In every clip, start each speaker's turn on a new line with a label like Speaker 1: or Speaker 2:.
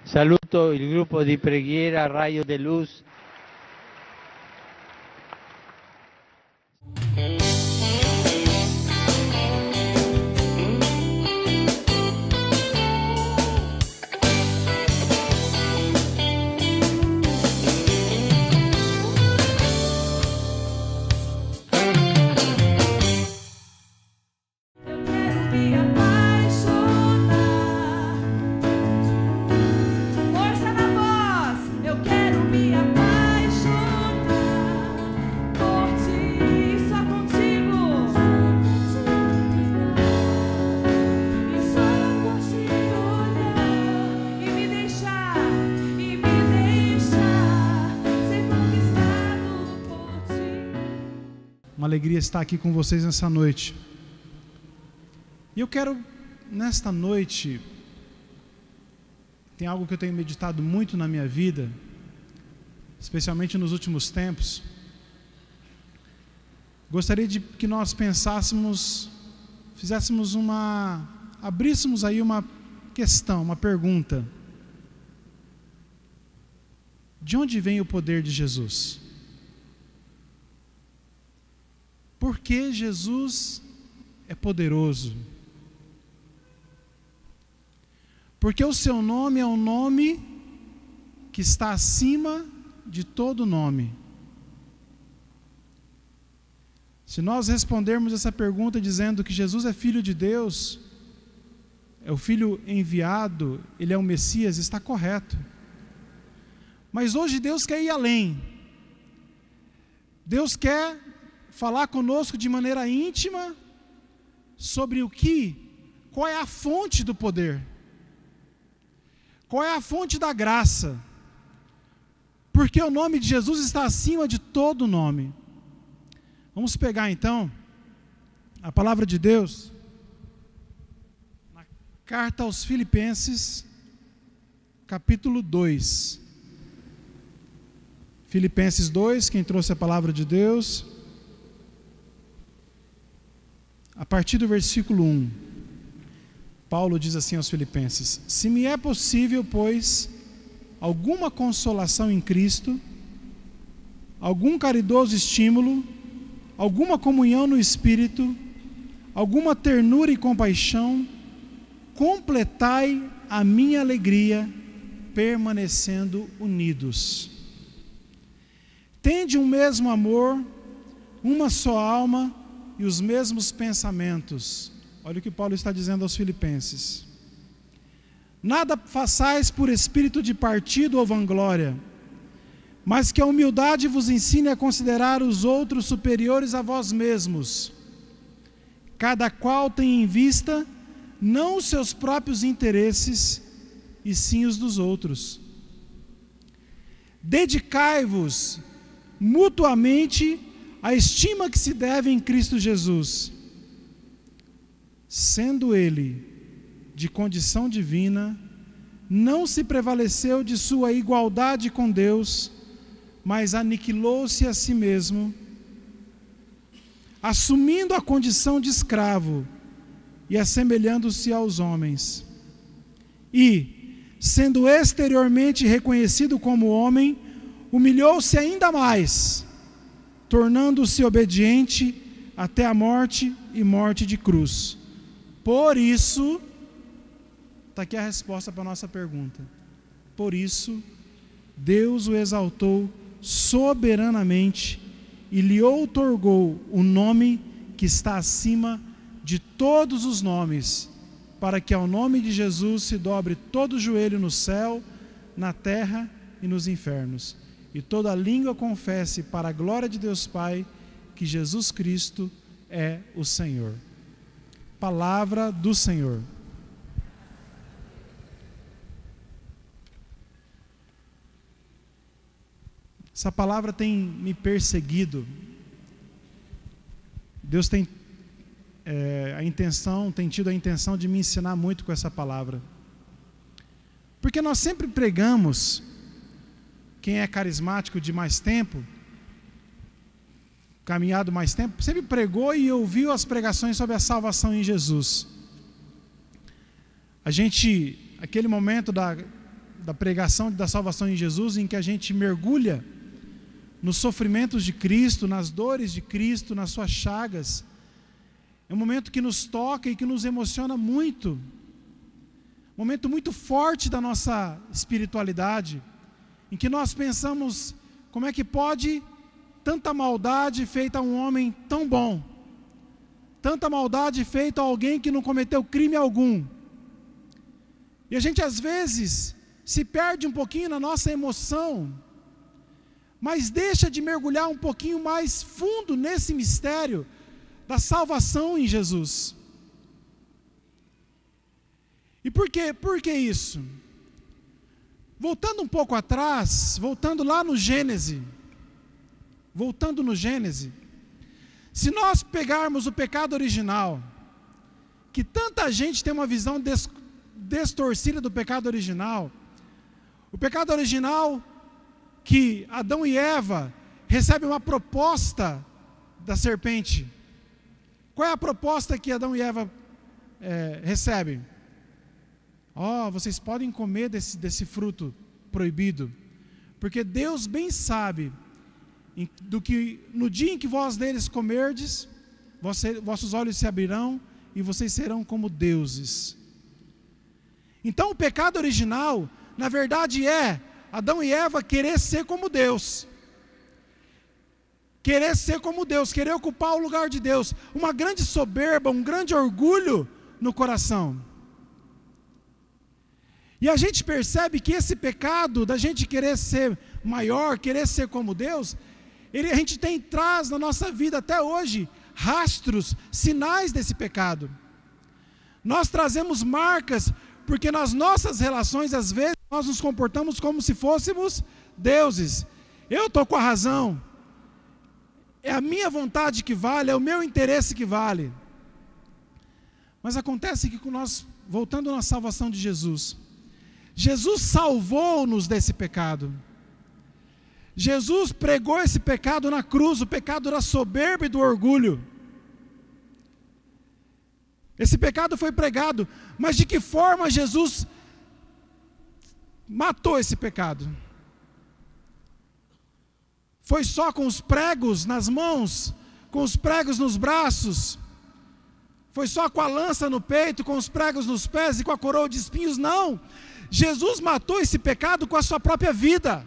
Speaker 1: Saluto il gruppo di preghiera Raio de Luz.
Speaker 2: Uma alegria estar aqui com vocês nessa noite. E eu quero, nesta noite, tem algo que eu tenho meditado muito na minha vida, especialmente nos últimos tempos. Gostaria de que nós pensássemos, abríssemos aí uma questão, uma pergunta. De onde vem o poder de Jesus? Por que Jesus é poderoso? Porque o seu nome é um nome que está acima de todo nome. Se nós respondermos essa pergunta dizendo que Jesus é Filho de Deus, é o Filho enviado, Ele é o Messias, está correto. Mas hoje Deus quer ir além. Deus quer falar conosco de maneira íntima sobre qual é a fonte do poder, qual é a fonte da graça, porque o nome de Jesus está acima de todo nome. Vamos pegar então a palavra de Deus na carta aos Filipenses, capítulo 2. Filipenses 2, quem trouxe a palavra de Deus? A partir do versículo 1, Paulo diz assim aos Filipenses: se me é possível, pois, alguma consolação em Cristo, algum caridoso estímulo, alguma comunhão no Espírito, alguma ternura e compaixão, completai a minha alegria, permanecendo unidos. Tende um mesmo amor, uma só alma, e os mesmos pensamentos. Olha o que Paulo está dizendo aos Filipenses. Nada façais por espírito de partido ou vanglória, mas que a humildade vos ensine a considerar os outros superiores a vós mesmos. Cada qual tem em vista não os seus próprios interesses, e sim os dos outros. Dedicai-vos mutuamente a estima que se deve em Cristo Jesus, sendo Ele de condição divina, não se prevaleceu de sua igualdade com Deus, mas aniquilou-se a si mesmo, assumindo a condição de escravo e assemelhando-se aos homens. E, sendo exteriormente reconhecido como homem, humilhou-se ainda mais, tornando-se obediente até a morte e morte de cruz. Por isso, está aqui a resposta para a nossa pergunta. Por isso, Deus o exaltou soberanamente e lhe outorgou o nome que está acima de todos os nomes, para que ao nome de Jesus se dobre todo o joelho no céu, na terra e nos infernos, e toda língua confesse para a glória de Deus Pai que Jesus Cristo é o Senhor. Palavra do Senhor. Essa palavra tem me perseguido. Deus tem tido a intenção de me ensinar muito com essa palavra. Porque nós sempre pregamos, quem é carismático de mais tempo, caminhado mais tempo, sempre pregou e ouviu as pregações sobre a salvação em Jesus. Aquele momento da pregação da salvação em Jesus, em que a gente mergulha nos sofrimentos de Cristo, nas dores de Cristo, nas suas chagas. É um momento que nos toca e que nos emociona muito. Um momento muito forte da nossa espiritualidade, em que nós pensamos, como é que pode tanta maldade feita a um homem tão bom? Tanta maldade feita a alguém que não cometeu crime algum. E a gente às vezes se perde um pouquinho na nossa emoção, mas deixa de mergulhar um pouquinho mais fundo nesse mistério da salvação em Jesus. E por quê? Por que isso? Voltando um pouco atrás, voltando lá no Gênesis, se nós pegarmos o pecado original, que tanta gente tem uma visão distorcida do pecado original, o pecado original que Adão e Eva recebem uma proposta da serpente. Qual é a proposta que Adão e Eva recebem? Vocês podem comer desse fruto proibido, porque Deus bem sabe do que no dia em que vós deles comerdes, vossos olhos se abrirão e vocês serão como deuses. Então o pecado original, na verdade, é Adão e Eva querer ser como Deus. Querer ser como Deus, querer ocupar o lugar de Deus. Uma grande soberba, um grande orgulho no coração. E a gente percebe que esse pecado da gente querer ser maior, querer ser como Deus, a gente traz na nossa vida até hoje rastros, sinais desse pecado. Nós trazemos marcas, porque nas nossas relações, às vezes, nós nos comportamos como se fôssemos deuses. Eu estou com a razão. É a minha vontade que vale, é o meu interesse que vale. Mas acontece que nós, voltando na salvação de Jesus, Jesus salvou-nos desse pecado. Jesus pregou esse pecado na cruz, o pecado da soberba e do orgulho. Esse pecado foi pregado, mas de que forma Jesus matou esse pecado? Foi só com os pregos nas mãos, com os pregos nos braços? Foi só com a lança no peito, com os pregos nos pés e com a coroa de espinhos? Não! Jesus matou esse pecado com a sua própria vida.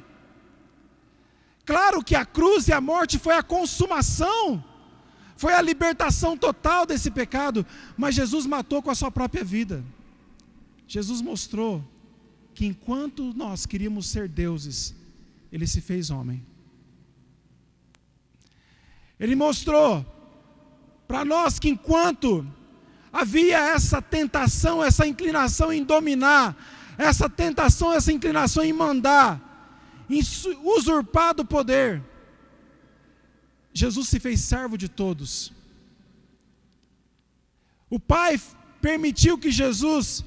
Speaker 2: Claro que a cruz e a morte foi a consumação, foi a libertação total desse pecado, mas Jesus matou com a sua própria vida. Jesus mostrou que enquanto nós queríamos ser deuses, Ele se fez homem. Ele mostrou para nós que enquanto havia essa tentação, essa inclinação em dominar, essa tentação, essa inclinação em mandar, em usurpar do poder, Jesus se fez servo de todos. O Pai permitiu que Jesus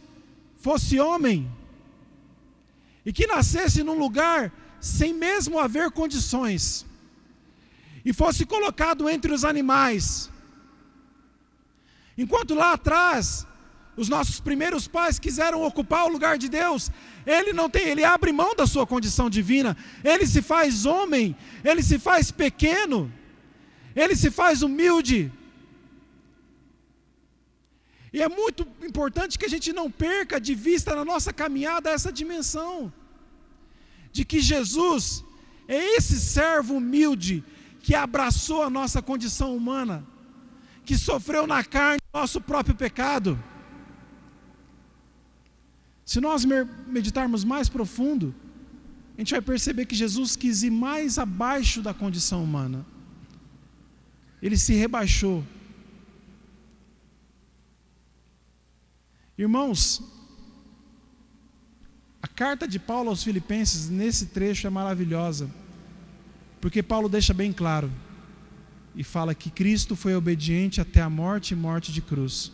Speaker 2: fosse homem e que nascesse num lugar sem mesmo haver condições e fosse colocado entre os animais. Enquanto lá atrás os nossos primeiros pais quiseram ocupar o lugar de Deus, ele abre mão da sua condição divina, ele se faz homem, ele se faz pequeno, ele se faz humilde. E é muito importante que a gente não perca de vista na nossa caminhada essa dimensão, de que Jesus é esse servo humilde que abraçou a nossa condição humana, que sofreu na carne o nosso próprio pecado. Se nós meditarmos mais profundo, a gente vai perceber que Jesus quis ir mais abaixo da condição humana. Ele se rebaixou. Irmãos, a carta de Paulo aos Filipenses, nesse trecho, é maravilhosa, porque Paulo deixa bem claro, e fala que Cristo foi obediente até a morte e morte de cruz,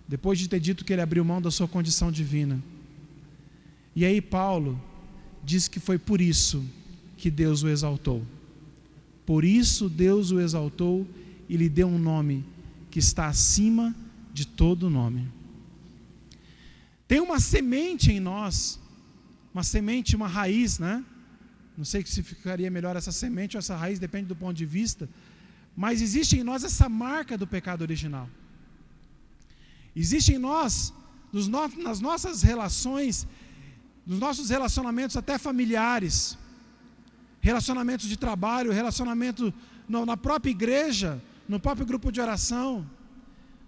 Speaker 2: depois de ter dito que ele abriu mão da sua condição divina. E aí Paulo diz que foi por isso que Deus o exaltou. Por isso Deus o exaltou e lhe deu um nome que está acima de todo nome. Tem uma semente em nós uma semente, uma raiz, né? Não sei se ficaria melhor essa semente ou essa raiz, depende do ponto de vista. Mas existe em nós essa marca do pecado original. Existe em nós, nas nossas relações, nos nossos relacionamentos até familiares, relacionamentos de trabalho, relacionamento na própria igreja, no próprio grupo de oração.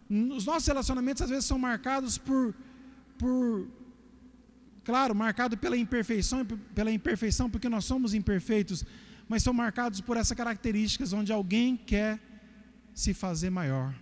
Speaker 2: Os nossos relacionamentos às vezes são marcados claro, marcado pela imperfeição, porque nós somos imperfeitos, mas são marcados por essas características, onde alguém quer se fazer maior.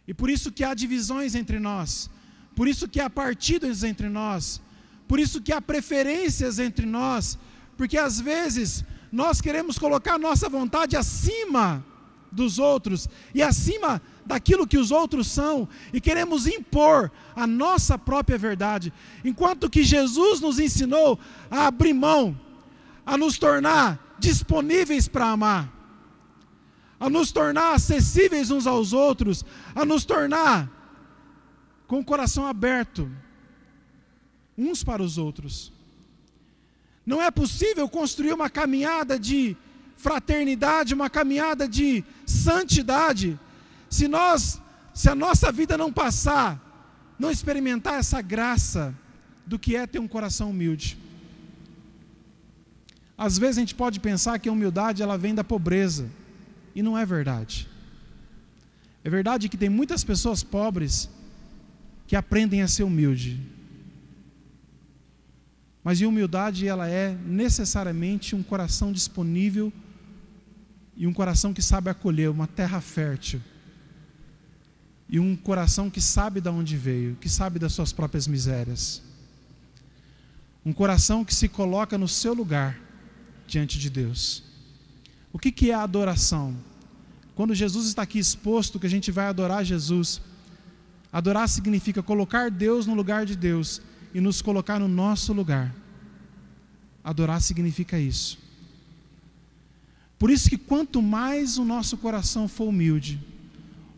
Speaker 2: E por isso que há divisões entre nós, por isso que há partidos entre nós, por isso que há preferências entre nós, porque às vezes nós queremos colocar a nossa vontade acima dos outros e acima daquilo que os outros são, e queremos impor a nossa própria verdade, enquanto que Jesus nos ensinou a abrir mão, a nos tornar disponíveis para amar, a nos tornar acessíveis uns aos outros, a nos tornar com o coração aberto uns para os outros. Não é possível construir uma caminhada de fraternidade, uma caminhada de santidade, se a nossa vida não passar, não experimentar essa graça do que é ter um coração humilde. Às vezes a gente pode pensar que a humildade ela vem da pobreza, e não é verdade. É verdade que tem muitas pessoas pobres que aprendem a ser humilde. Mas a humildade ela é necessariamente um coração disponível e um coração que sabe acolher, uma terra fértil. E um coração que sabe de onde veio, que sabe das suas próprias misérias. Um coração que se coloca no seu lugar diante de Deus. O que é a adoração? Quando Jesus está aqui exposto, que a gente vai adorar Jesus. Adorar significa colocar Deus no lugar de Deus e nos colocar no nosso lugar. Adorar significa isso. Por isso que quanto mais o nosso coração for humilde,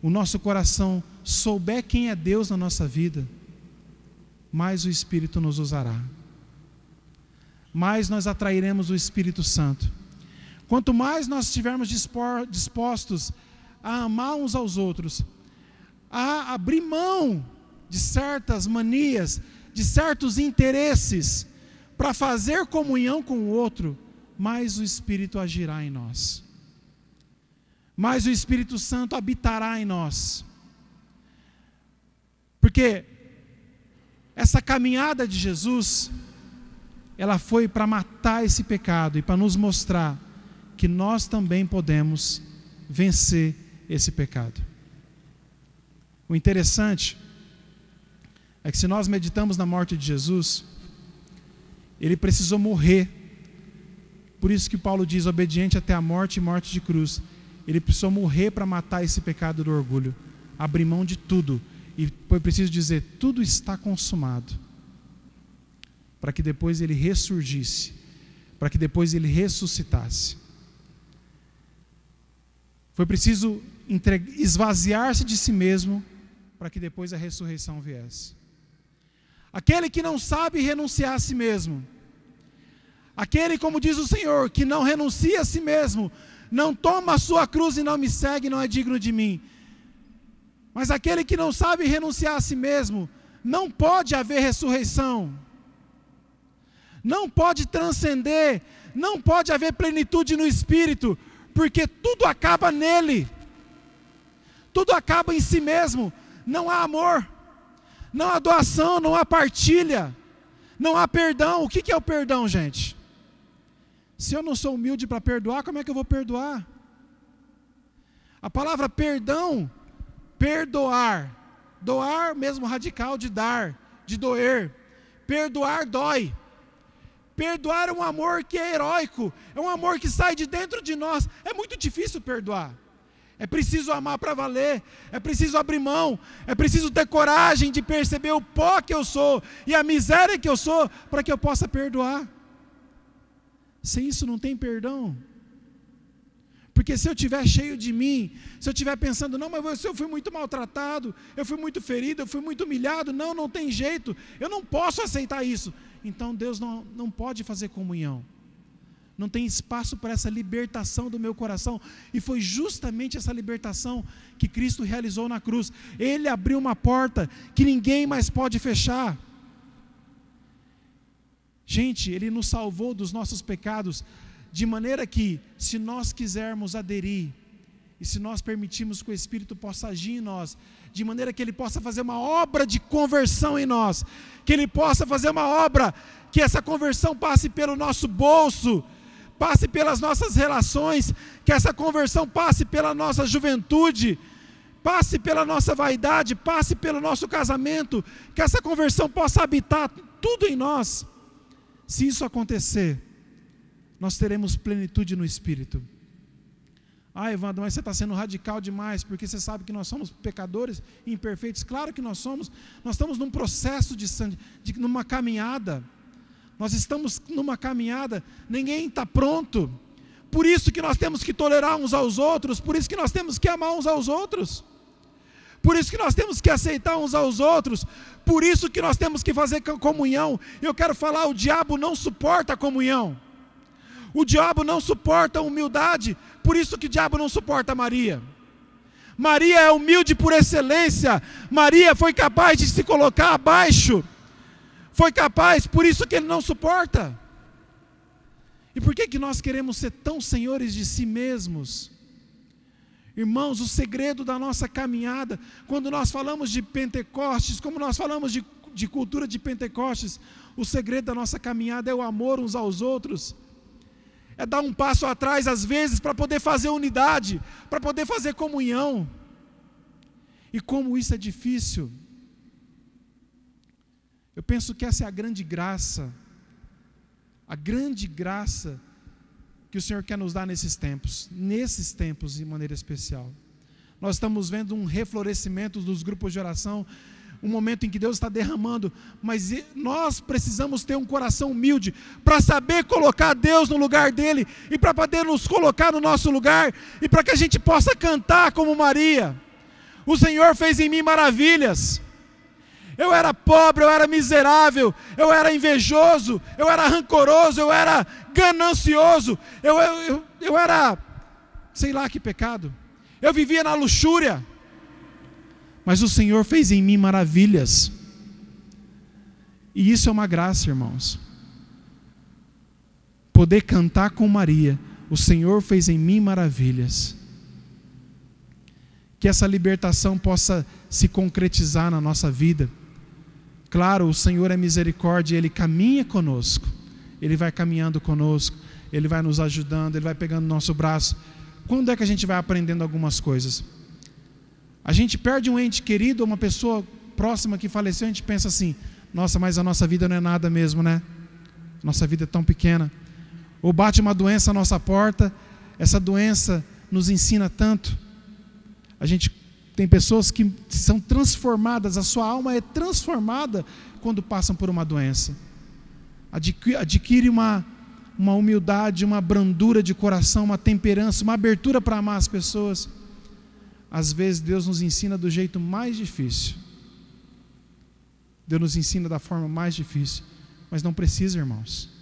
Speaker 2: o nosso coração souber quem é Deus na nossa vida, mais o Espírito nos usará. Mais nós atrairemos o Espírito Santo. Quanto mais nós estivermos dispostos a amar uns aos outros, a abrir mão de certas manias, de certos interesses, para fazer comunhão com o outro, mais o Espírito agirá em nós. Mais o Espírito Santo habitará em nós. Porque essa caminhada de Jesus, ela foi para matar esse pecado e para nos mostrar que nós também podemos vencer esse pecado. O interessante é que se nós meditamos na morte de Jesus, ele precisou morrer. Por isso que Paulo diz, obediente até a morte e morte de cruz. Ele precisou morrer para matar esse pecado do orgulho, abrir mão de tudo. E foi preciso dizer, tudo está consumado. Para que depois ele ressurgisse, para que depois ele ressuscitasse. Foi preciso esvaziar-se de si mesmo, para que depois a ressurreição viesse. Aquele que não sabe renunciar a si mesmo, aquele, como diz o Senhor, que não renuncia a si mesmo, não toma a sua cruz e não me segue, não é digno de mim. Mas aquele que não sabe renunciar a si mesmo, não pode haver ressurreição, não pode transcender, não pode haver plenitude no Espírito, porque tudo acaba nele, tudo acaba em si mesmo. Não há amor, não há doação, não há partilha, não há perdão. O que é o perdão, gente? Se eu não sou humilde para perdoar, como é que eu vou perdoar? A palavra perdão, perdoar, doar mesmo radical de dar, de doer. Perdoar dói. Perdoar é um amor que é heróico, é um amor que sai de dentro de nós. É muito difícil perdoar. É preciso amar para valer, é preciso abrir mão, é preciso ter coragem de perceber o pó que eu sou e a miséria que eu sou, para que eu possa perdoar. Sem isso não tem perdão. Porque se eu estiver cheio de mim, se eu estiver pensando, não, mas eu fui muito maltratado, eu fui muito ferido, eu fui muito humilhado, não tem jeito, eu não posso aceitar isso. então Deus não pode fazer comunhão. Não tem espaço para essa libertação do meu coração. E foi justamente essa libertação que Cristo realizou na cruz. Ele abriu uma porta que ninguém mais pode fechar. Gente, Ele nos salvou dos nossos pecados, de maneira que, se nós quisermos aderir, e se nós permitirmos que o Espírito possa agir em nós, de maneira que Ele possa fazer uma obra de conversão em nós, que Ele possa fazer uma obra, que essa conversão passe pelo nosso bolso, passe pelas nossas relações, que essa conversão passe pela nossa juventude, passe pela nossa vaidade, passe pelo nosso casamento, que essa conversão possa habitar tudo em nós. Se isso acontecer, nós teremos plenitude no Espírito. Ah, Evandro, mas você está sendo radical demais, porque você sabe que nós somos pecadores e imperfeitos. Claro que nós somos. Nós estamos num processo numa caminhada. Nós estamos numa caminhada, ninguém está pronto. Por isso que nós temos que tolerar uns aos outros, por isso que nós temos que amar uns aos outros, por isso que nós temos que aceitar uns aos outros, por isso que nós temos que fazer comunhão. Eu quero falar, o diabo não suporta a comunhão, o diabo não suporta a humildade, por isso que o diabo não suporta a Maria. Maria é humilde por excelência, Maria foi capaz de se colocar abaixo, foi capaz, por isso que ele não suporta. E por que nós queremos ser tão senhores de si mesmos? Irmãos, o segredo da nossa caminhada, quando nós falamos de Pentecostes, como nós falamos de cultura de Pentecostes, o segredo da nossa caminhada é o amor uns aos outros, é dar um passo atrás às vezes para poder fazer unidade, para poder fazer comunhão. E como isso é difícil, eu penso que essa é a grande graça que o Senhor quer nos dar nesses tempos de maneira especial. Nós estamos vendo um reflorescimento dos grupos de oração, um momento em que Deus está derramando, mas nós precisamos ter um coração humilde, para saber colocar Deus no lugar dEle, e para poder nos colocar no nosso lugar, e para que a gente possa cantar como Maria. O Senhor fez em mim maravilhas. Eu era pobre, eu era miserável, eu era invejoso, eu era rancoroso, eu era ganancioso, eu era, sei lá que pecado, eu vivia na luxúria, mas o Senhor fez em mim maravilhas, e isso é uma graça, irmãos, poder cantar com Maria, o Senhor fez em mim maravilhas, que essa libertação possa se concretizar na nossa vida. Claro, o Senhor é misericórdia, Ele caminha conosco, Ele vai caminhando conosco, Ele vai nos ajudando, Ele vai pegando o nosso braço. Quando é que a gente vai aprendendo algumas coisas? A gente perde um ente querido, uma pessoa próxima que faleceu, a gente pensa assim, nossa, mas a nossa vida não é nada mesmo, né? Nossa vida é tão pequena. Ou bate uma doença à nossa porta, essa doença nos ensina tanto. A gente tem pessoas que são transformadas, a sua alma é transformada quando passam por uma doença. Adquire uma humildade, uma brandura de coração, uma temperança, uma abertura para amar as pessoas. Às vezes Deus nos ensina do jeito mais difícil. Deus nos ensina da forma mais difícil. Mas não precisa, irmãos.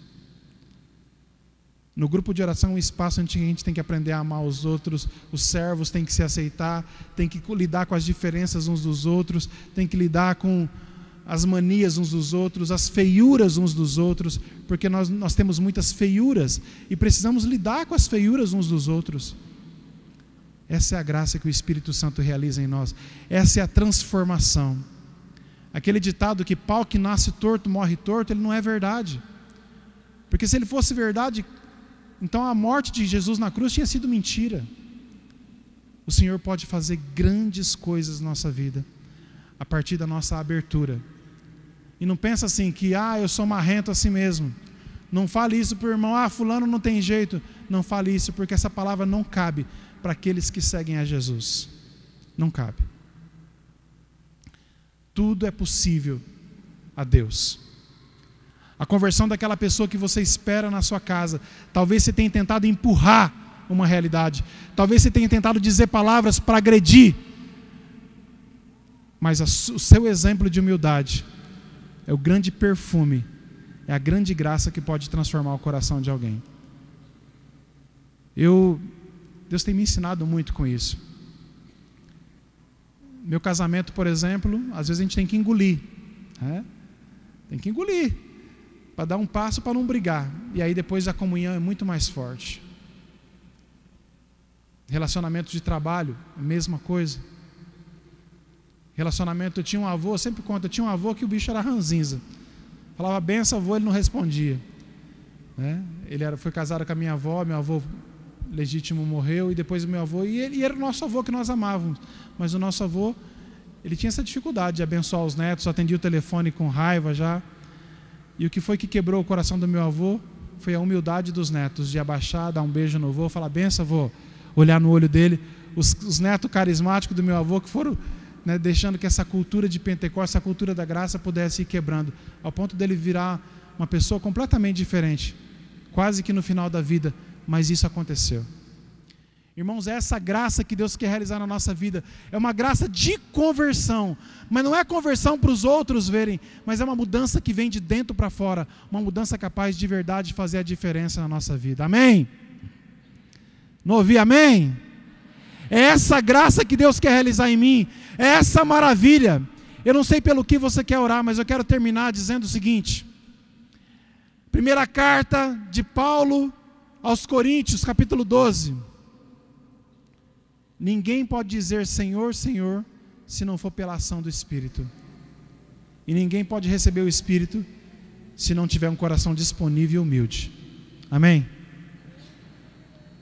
Speaker 2: No grupo de oração é um espaço onde a gente tem que aprender a amar os outros, os servos têm que se aceitar, tem que lidar com as diferenças uns dos outros, tem que lidar com as manias uns dos outros, as feiuras uns dos outros, porque nós temos muitas feiuras e precisamos lidar com as feiuras uns dos outros. Essa é a graça que o Espírito Santo realiza em nós, essa é a transformação. Aquele ditado que pau que nasce torto morre torto, ele não é verdade, porque se ele fosse verdade, então a morte de Jesus na cruz tinha sido mentira. O Senhor pode fazer grandes coisas na nossa vida, a partir da nossa abertura. E não pensa assim, que eu sou marrento assim mesmo. Não fale isso para o irmão, fulano não tem jeito. Não fale isso, porque essa palavra não cabe para aqueles que seguem a Jesus. Não cabe. Tudo é possível a Deus. A conversão daquela pessoa que você espera na sua casa, talvez você tenha tentado empurrar uma realidade, talvez você tenha tentado dizer palavras para agredir, mas o seu exemplo de humildade é o grande perfume é a grande graça que pode transformar o coração de alguém. Deus tem me ensinado muito com isso. Meu casamento, por exemplo, às vezes a gente tem que engolir, né? Tem que engolir, para dar um passo para não brigar. E aí depois a comunhão é muito mais forte. Relacionamento de trabalho, a mesma coisa. Relacionamento, eu tinha um avô, eu sempre conto, eu tinha um avô que o bicho era ranzinza. Falava benção, avô, ele não respondia, né? Foi casado com a minha avó, meu avô legítimo morreu, e depois o meu avô, e era o nosso avô que nós amávamos, mas o nosso avô, ele tinha essa dificuldade de abençoar os netos, atendia o telefone com raiva já. E o que foi que quebrou o coração do meu avô foi a humildade dos netos, de abaixar, dar um beijo no avô, falar benção, avô, olhar no olho dele. Os netos carismáticos do meu avô que foram, né, deixando que essa cultura de Pentecostes, essa cultura da graça pudesse ir quebrando, ao ponto dele virar uma pessoa completamente diferente, quase que no final da vida, mas isso aconteceu. Irmãos, é essa graça que Deus quer realizar na nossa vida, é uma graça de conversão, mas não é conversão para os outros verem, mas é uma mudança que vem de dentro para fora, uma mudança capaz de verdade de fazer a diferença na nossa vida. Amém? Não ouvi amém? É essa graça que Deus quer realizar em mim, é essa maravilha. Eu não sei pelo que você quer orar, mas eu quero terminar dizendo o seguinte: primeira carta de Paulo aos Coríntios, capítulo 12. Ninguém pode dizer Senhor, Senhor, se não for pela ação do Espírito. E ninguém pode receber o Espírito se não tiver um coração disponível e humilde. Amém?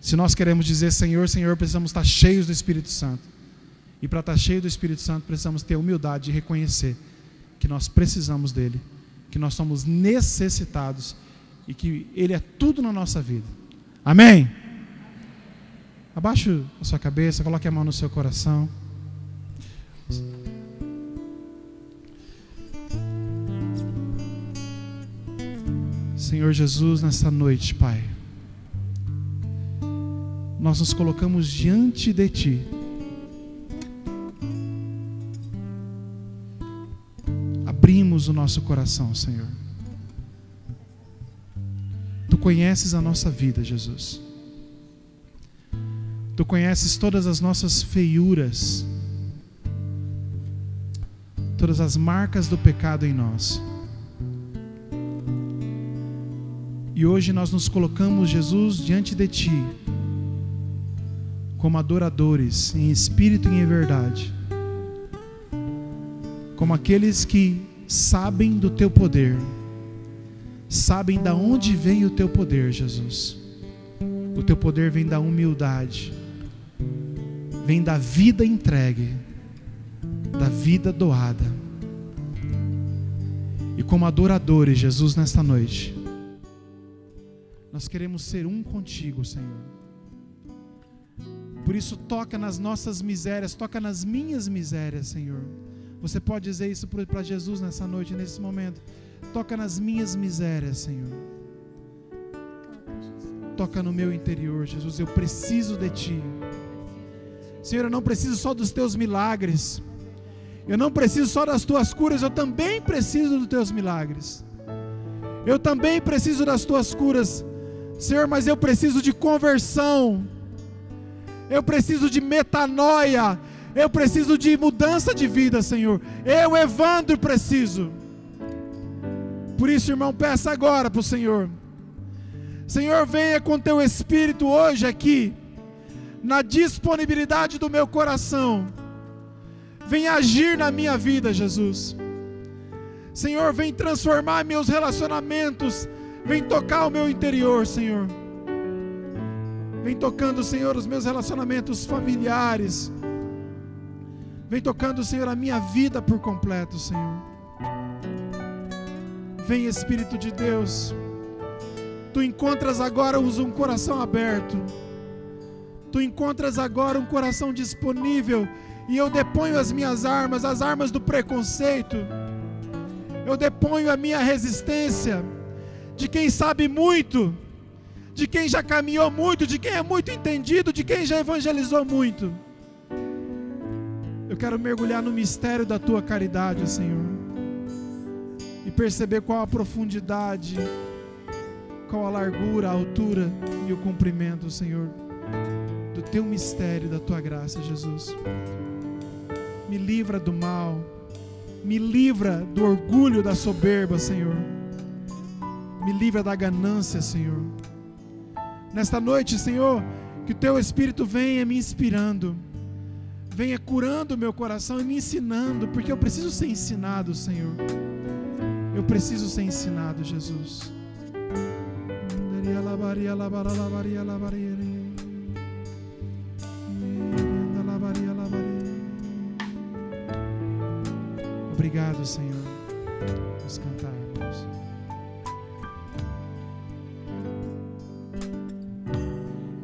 Speaker 2: Se nós queremos dizer Senhor, Senhor, precisamos estar cheios do Espírito Santo. E para estar cheio do Espírito Santo, precisamos ter a humildade de reconhecer que nós precisamos dele, que nós somos necessitados e que ele é tudo na nossa vida. Amém? Abaixe a sua cabeça, coloque a mão no seu coração. Senhor Jesus, nessa noite, Pai, nós nos colocamos diante de Ti. Abrimos o nosso coração, Senhor. Tu conheces a nossa vida, Jesus. Tu conheces todas as nossas feiuras, todas as marcas do pecado em nós. E hoje nós nos colocamos, Jesus, diante de Ti, como adoradores, em espírito e em verdade, como aqueles que sabem do Teu poder, sabem de onde vem o Teu poder, Jesus. O Teu poder vem da humildade, vem da vida entregue, da vida doada. E como adoradores, Jesus, nesta noite, nós queremos ser um contigo, Senhor. Por isso, toca nas nossas misérias, toca nas minhas misérias, Senhor. Você pode dizer isso para Jesus nessa noite, nesse momento. Toca nas minhas misérias, Senhor. Toca no meu interior, Jesus. Eu preciso de Ti. Senhor, eu não preciso só dos Teus milagres. Eu não preciso só das Tuas curas. Eu também preciso dos Teus milagres. Eu também preciso das Tuas curas, Senhor, mas eu preciso de conversão. Eu preciso de metanoia. Eu preciso de mudança de vida, Senhor. Eu, Evandro, preciso. Por isso, irmão, peça agora para o Senhor. Senhor, venha com Teu Espírito hoje aqui, na disponibilidade do meu coração. Venha agir na minha vida, Jesus. Senhor, vem transformar meus relacionamentos. Vem tocar o meu interior, Senhor. Vem tocando, Senhor, os meus relacionamentos familiares. Vem tocando, Senhor, a minha vida por completo, Senhor. Vem, Espírito de Deus. Tu encontras agora um coração aberto. Tu encontras agora um coração disponível. E eu deponho as minhas armas, as armas do preconceito. Eu deponho a minha resistência de quem sabe muito, de quem já caminhou muito, de quem é muito entendido, de quem já evangelizou muito. Eu quero mergulhar no mistério da Tua caridade, Senhor. e perceber qual a profundidade, qual a largura, a altura e o comprimento, Senhor, do Teu mistério, da Tua graça, Jesus. Me livra do mal, me livra do orgulho, da soberba, Senhor. Me livra da ganância, Senhor. Nesta noite, Senhor, que o Teu Espírito venha me inspirando, venha curando o meu coração e me ensinando, porque eu preciso ser ensinado, Senhor. Eu preciso ser ensinado, Jesus. Obrigado, Senhor. Vamos cantar, irmãos.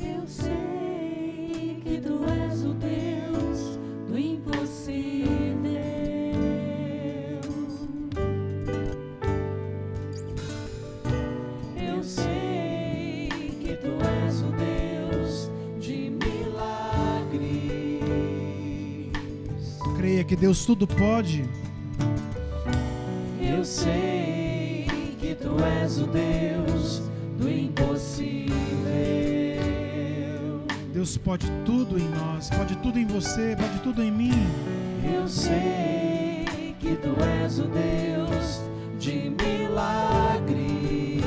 Speaker 3: Eu sei que Tu és o Deus do impossível. Eu sei que Tu és o Deus de milagres.
Speaker 2: Creia que Deus tudo pode.
Speaker 3: Eu sei que Tu és o Deus do impossível.
Speaker 2: Deus pode tudo em nós, pode tudo em você, pode tudo em mim.
Speaker 3: Eu sei que Tu és o Deus de milagres.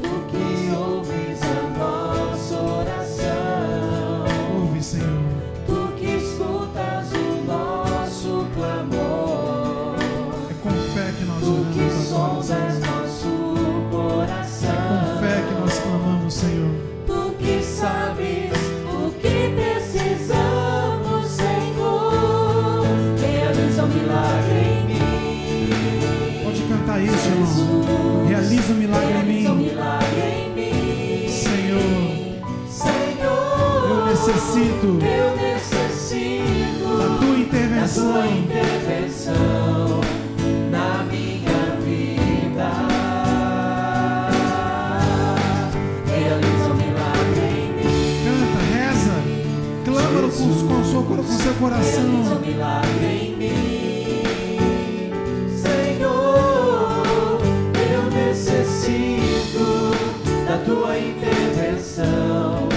Speaker 3: Tu que ouves a nossa oração.
Speaker 2: Ouve, Senhor.
Speaker 3: Tu que escutas o nosso clamor.
Speaker 2: É com fé que nós
Speaker 3: Tu que
Speaker 2: oramos agora,
Speaker 3: sondas
Speaker 2: Senhor.
Speaker 3: nosso coração.
Speaker 2: Com fé que nós clamamos, Senhor.
Speaker 3: Tu que sabes o que precisamos, Senhor. Realiza um milagre em mim.
Speaker 2: Pode cantar isso, irmão. Realiza um milagre em
Speaker 3: Realiza um
Speaker 2: mim.
Speaker 3: milagre em mim.
Speaker 2: Senhor,
Speaker 3: Senhor,
Speaker 2: eu necessito
Speaker 3: da
Speaker 2: da Tua intervenção.
Speaker 3: Na minha vida. Realiza um milagre em mim.
Speaker 2: Canta, reza, clama com seu coração.
Speaker 3: Realiza um milagre em mim. Senhor, eu necessito da Tua intervenção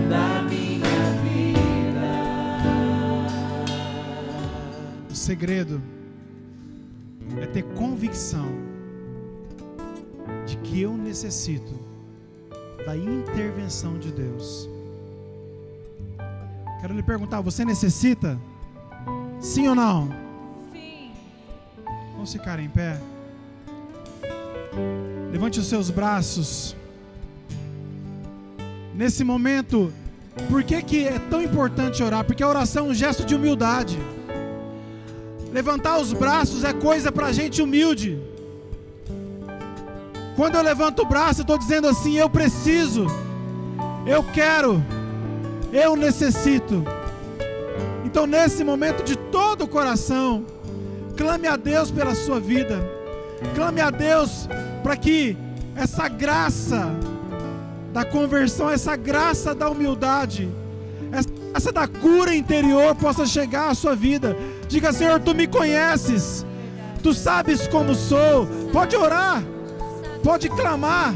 Speaker 3: na minha vida.
Speaker 2: O segredo é ter convicção de que eu necessito da intervenção de Deus. Quero lhe perguntar, você necessita? Sim ou não?
Speaker 3: Sim.
Speaker 2: Vamos ficar em pé. Levante os seus braços. Nesse momento, por que é tão importante orar? Porque a oração é um gesto de humildade. Levantar os braços é coisa para gente humilde. Quando eu levanto o braço, eu estou dizendo assim: eu preciso, eu quero, eu necessito. Então, nesse momento, de todo o coração, clame a Deus pela sua vida. Clame a Deus para que essa graça da conversão, essa graça da humildade, essa graça da cura interior possa chegar à sua vida. Diga: Senhor, Tu me conheces, Tu sabes como sou. Pode orar, pode clamar.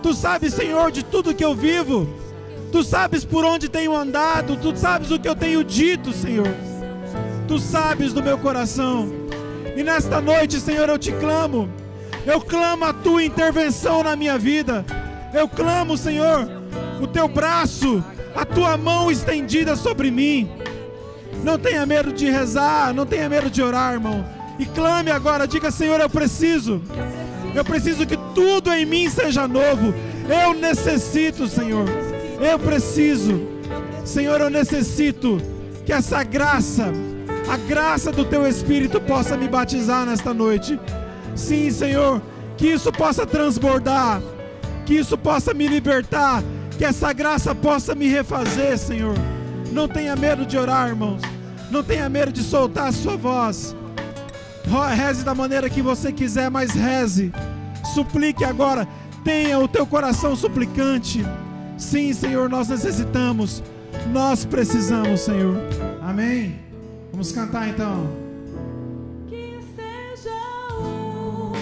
Speaker 2: Tu sabes, Senhor, de tudo que eu vivo. Tu sabes por onde tenho andado. Tu sabes o que eu tenho dito, Senhor. Tu sabes do meu coração. E nesta noite, Senhor, eu te clamo. Eu clamo a Tua intervenção na minha vida. Eu clamo, Senhor, o Teu braço, a Tua mão estendida sobre mim. Não tenha medo de rezar, não tenha medo de orar, irmão. E clame agora, diga: Senhor, eu preciso que tudo em mim seja novo. Eu necessito, Senhor. Eu preciso. Senhor, eu necessito que essa graça, a graça do Teu Espírito possa me batizar nesta noite. Sim, Senhor, que isso possa transbordar, que isso possa me libertar, que essa graça possa me refazer, Senhor. Não tenha medo de orar, irmãos. Não tenha medo de soltar a sua voz. Reze da maneira que você quiser, mas reze. Suplique agora. Tenha o teu coração suplicante. Sim, Senhor, nós necessitamos. Nós precisamos, Senhor. Amém. Vamos cantar então.
Speaker 3: Que seja um,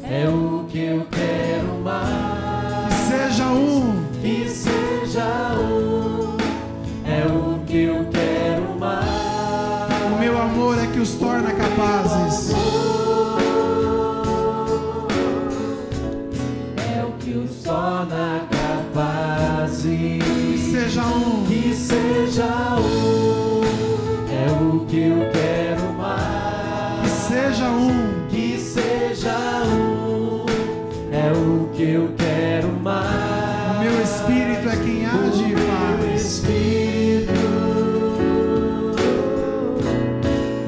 Speaker 3: é o que eu quero mais.
Speaker 2: Que seja um,
Speaker 3: Que seja um, é o que eu quero mais.
Speaker 2: o meu amor é que os torna capazes.
Speaker 3: É o que os torna capazes.
Speaker 2: Que seja um,
Speaker 3: Que seja um, é o que eu quero mais.
Speaker 2: que seja um,
Speaker 3: Que seja um, é o que eu quero mais.
Speaker 2: o meu espírito é quem age e
Speaker 3: Meu
Speaker 2: faz.
Speaker 3: espírito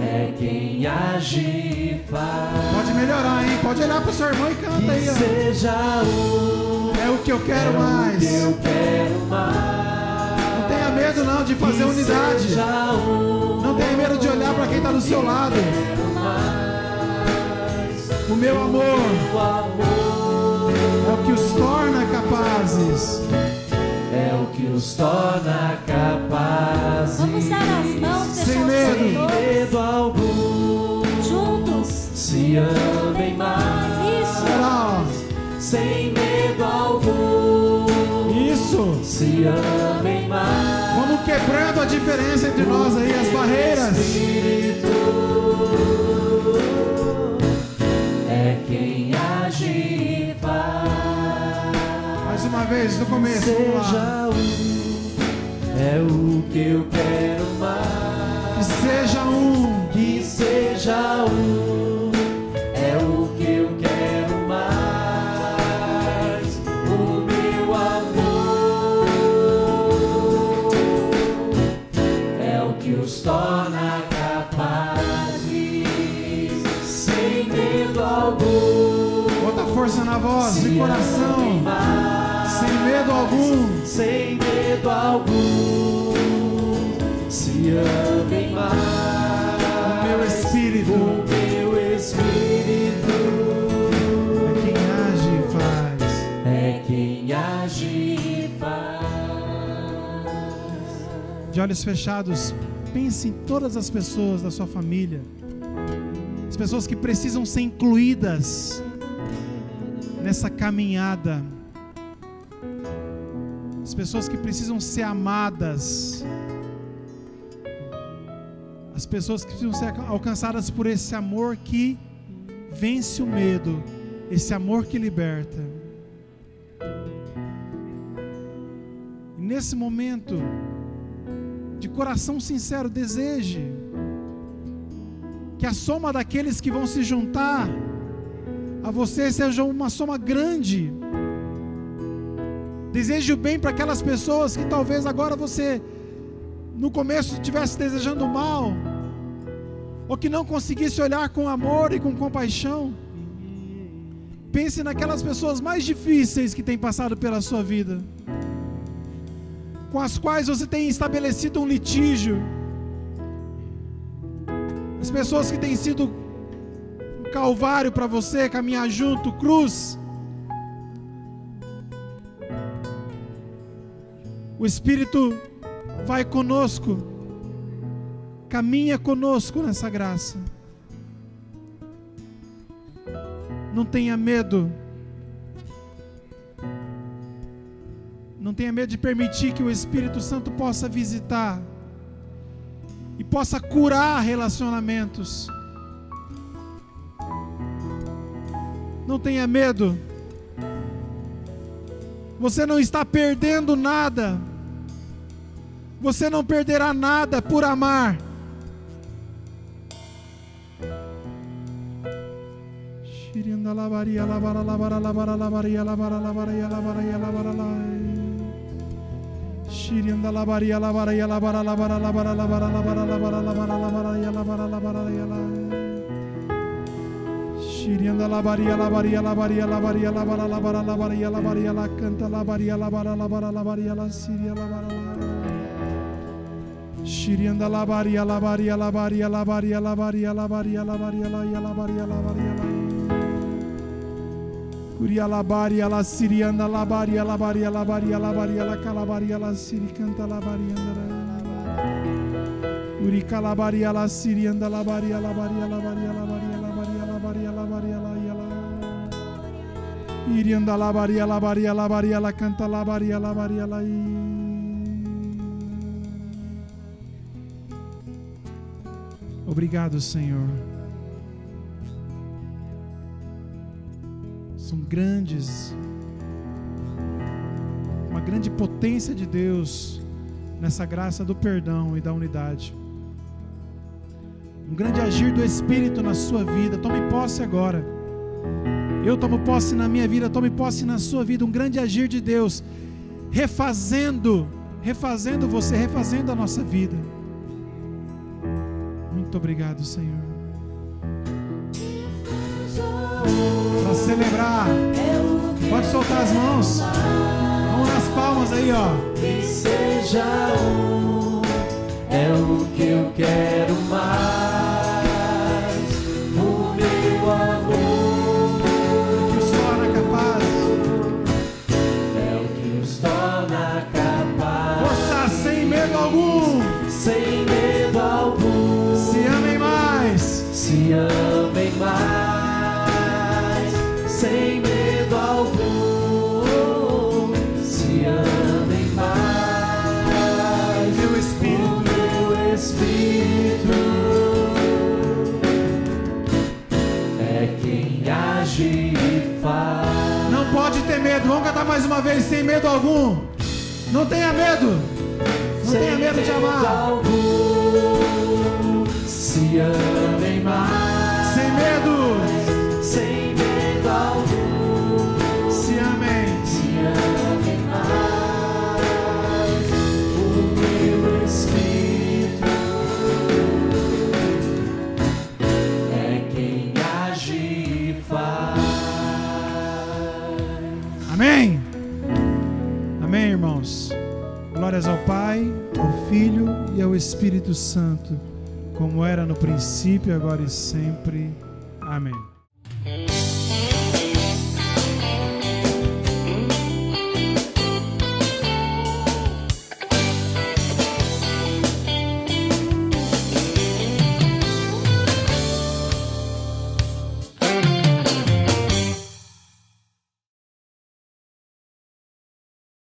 Speaker 3: é quem age e faz.
Speaker 2: Pode melhorar, hein? Pode olhar pro seu irmão e canta aí,
Speaker 3: Que
Speaker 2: ó.
Speaker 3: seja um,
Speaker 2: É o que eu quero
Speaker 3: é o
Speaker 2: mais.
Speaker 3: que eu quero mais.
Speaker 2: Não tenha medo não de fazer
Speaker 3: Que
Speaker 2: unidade.
Speaker 3: seja um,
Speaker 2: Não tenha medo de olhar para quem está do seu lado.
Speaker 3: quero mais.
Speaker 2: O meu amor
Speaker 3: O amor
Speaker 2: é o que os torna capazes.
Speaker 3: é o que os torna capazes.
Speaker 4: Vamos dar as mãos,
Speaker 2: Sem
Speaker 4: fechar os
Speaker 2: medo.
Speaker 3: Sem
Speaker 4: olhos.
Speaker 3: medo algum,
Speaker 4: Juntos.
Speaker 3: se amem mais.
Speaker 4: Isso.
Speaker 2: Olha lá,
Speaker 3: Sem medo algum,
Speaker 2: ó. Isso.
Speaker 3: se amem mais.
Speaker 2: Vamos quebrando a diferença entre nós aí, as barreiras.
Speaker 3: Espírito é quem age e faz.
Speaker 2: Mais uma vez, do começo. Vamos lá.
Speaker 3: Seja um, é o que eu quero mais.
Speaker 2: Que seja um,
Speaker 3: Que seja um, é o que eu quero mais. O meu amor é o que os torna capazes. Sem medo algum,
Speaker 2: bota força na voz, de
Speaker 3: se
Speaker 2: coração.
Speaker 3: amem mais.
Speaker 2: Sem medo algum.
Speaker 3: Sem medo algum, se amem mais.
Speaker 2: O meu espírito
Speaker 3: O meu espírito
Speaker 2: é quem age e faz.
Speaker 3: é quem age e faz.
Speaker 2: De olhos fechados, pense em todas as pessoas da sua família. As pessoas que precisam ser incluídas nessa caminhada. As pessoas que precisam ser amadas. As pessoas que precisam ser alcançadas por esse amor que vence o medo. Esse amor que liberta. E nesse momento, de coração sincero, deseje que a soma daqueles que vão se juntar a você seja uma soma grande. Deseje o bem para aquelas pessoas que talvez agora você no começo estivesse desejando mal, ou que não conseguisse olhar com amor e com compaixão. Pense naquelas pessoas mais difíceis que têm passado pela sua vida, com as quais você tem estabelecido um litígio. As pessoas que têm sido um calvário para você, caminhar junto, cruz. O Espírito vai conosco, caminha conosco nessa graça. Não tenha medo. Não tenha medo de permitir que o Espírito Santo possa visitar e possa curar relacionamentos. Não tenha medo. Você não está perdendo nada. Você não perderá nada por amar. Shirianda la baria la baria la baria la baria la baria la baria la baria la la baria la baria la Curia la baria la sirianda la baria la baria la baria la baria la calabaria la siri canta la barianda Uricalabaria la sirianda la baria la baria la baria la baria la baria la baria la baria la yala. Irianda la baria la baria la baria la canta la baria la baria la. Obrigado, Senhor. São grandes, uma grande potência de Deus nessa graça do perdão e da unidade. Um grande agir do Espírito na sua vida. Tome posse agora. Eu tomo posse na minha vida, tome posse na sua vida. Um grande agir de Deus, refazendo você, refazendo a nossa vida. Muito obrigado, Senhor. Para celebrar, pode soltar as mãos. Vamos nas palmas aí, ó.
Speaker 3: Que seja um, é o que eu quero mais. O meu amor
Speaker 2: Que os torna capaz.
Speaker 3: é o que nos torna capaz.
Speaker 2: Força sem medo algum.
Speaker 3: Sem medo algum.
Speaker 2: Se amem mais.
Speaker 3: Se amem mais. Sem medo algum. Se amem mais.
Speaker 2: Meu Espírito.
Speaker 3: O meu Espírito é quem age e faz.
Speaker 2: Não pode ter medo. Vamos cantar mais uma vez, sem medo algum. Não tenha medo. Não tenha medo de amar.
Speaker 3: Algum, se amem mais.
Speaker 2: Sem medo.
Speaker 3: Sem medo algum.
Speaker 2: Se amem.
Speaker 3: Se amem mais. O meu Espírito é quem age e faz.
Speaker 2: Amém. Amém, irmãos. Glórias ao Pai, ao Filho e ao Espírito Santo, como era no princípio, agora e sempre. Amém.